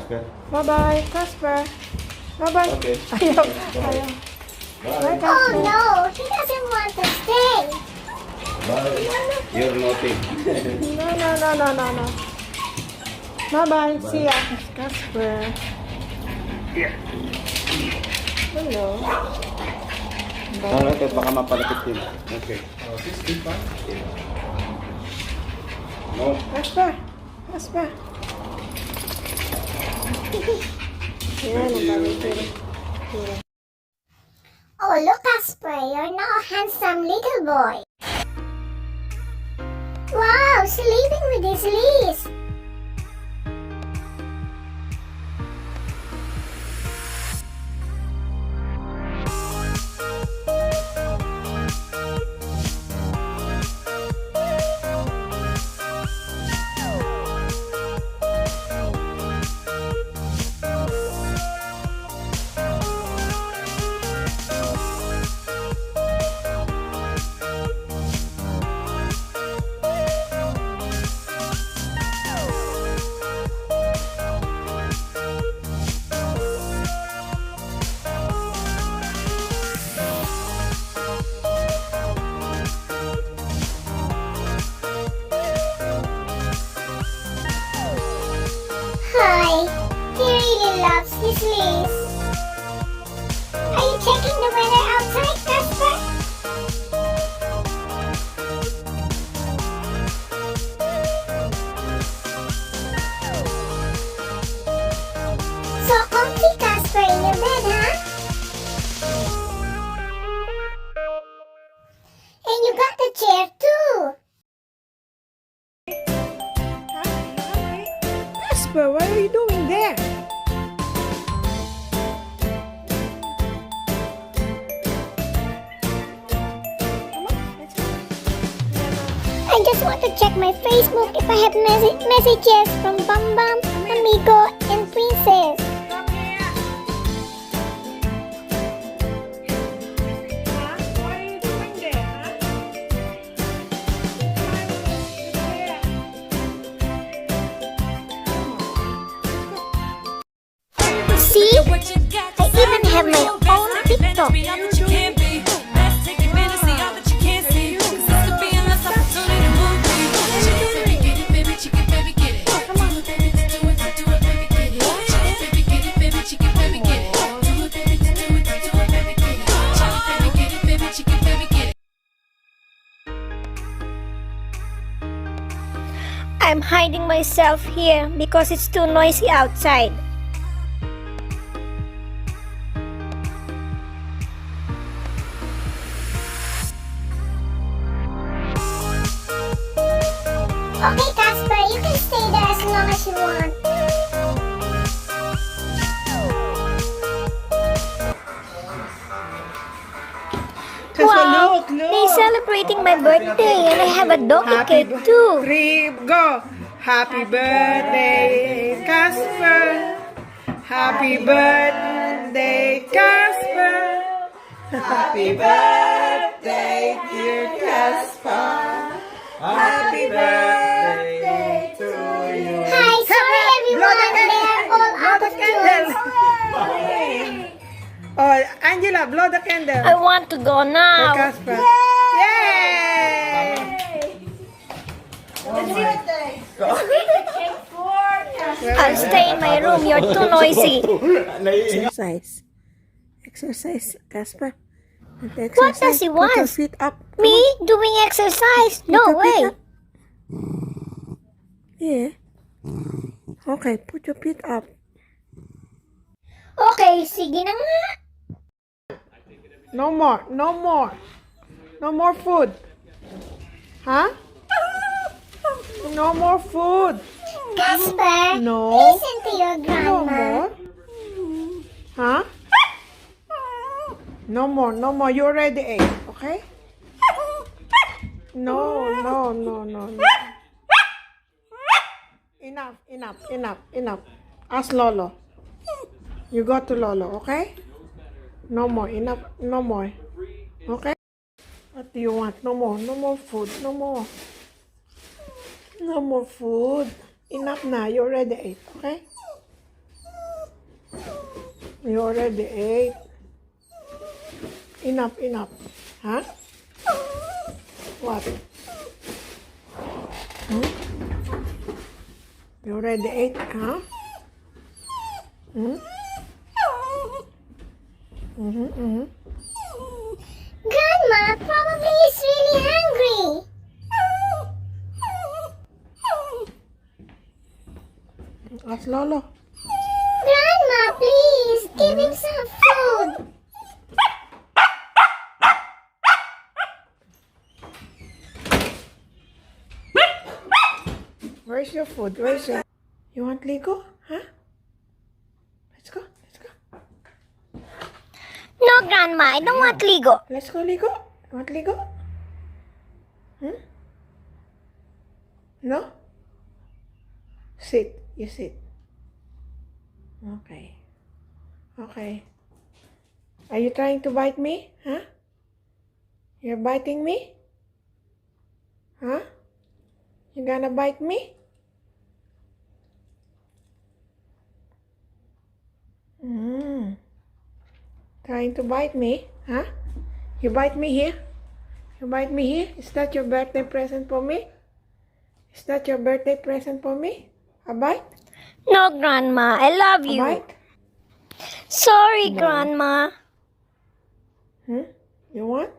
Casper. Bye-bye, Casper. Bye-bye. Okay. Ayaw. Ayaw. Bye, Bye. Casper. Oh no, he doesn't want to stay. Bye. You're naughty. No. Bye-bye. See ya, Casper. Hello. Alright, baka mapalapit yun. Okay. No. Casper. Yan, ang bagay tira. Oh, look, Casper, you're now a handsome little boy. Wow, sleeping with his Liz. Hi, he really loves his Liz. Are you checking the weather outside, Casper? So comfy, Casper, in your bed, huh? And you got the chair too. Casper, what are you doing there? I just want to check my Facebook if I have messages from Bam Bam, Amigo, and Princess. Come here. Huh? What are you doing there, huh? See? I even have my own TikTok. I'm hiding myself here because it's too noisy outside. Okay, Casper, you can stay there as long as you want. Casper, look. They're celebrating my birthday and I have a doggy cake bir- too. Three, go. Happy birthday, Casper. Happy birthday, Casper. Happy birthday, dear Casper. Happy birthday to you. Hi, sorry everyone, they're all out of candle. tunes. Oh, Angela, blow the candle. I want to go For now. Casper. Yay! I'll stay in my room, you're too noisy. Exercise, Casper. What does he Put your want? feet up. Me doing exercise? No your feet way. up. Yeah. Okay, put your feet up. Okay, sige na nga. No more. No more food. Huh? No more food. Casper, No. listen to your No grandma. more. Huh? No more. You already ate, okay? No. Enough. Ask Lolo. You go to Lolo, okay? No more. Enough. No more. Okay? What do you want? No more food. No more food. Enough na. You already ate, okay? You already ate. Enough, enough. Huh? What? Hmm? You already ate, huh? Hmm? Mm-hmm, mm-hmm. Grandma probably is really hungry. Ask Lolo. Grandma, please give him some food. Where's your food? Where's your... You want Lego? Huh? Let's go. Let's go. No, Grandma, I don't want Lego. Let's go, Lego. You want Lego? Hmm? No? Sit. You sit. Okay. Okay. Are you trying to bite me? Huh? You're biting me? Huh? You gonna bite me? Trying to bite me? Huh? You bite me here? You bite me here? Is that your birthday present for me? Is that your birthday present for me? A bite? No, Grandma, I love A you. bite? Sorry, No. Grandma. Hmm? You want?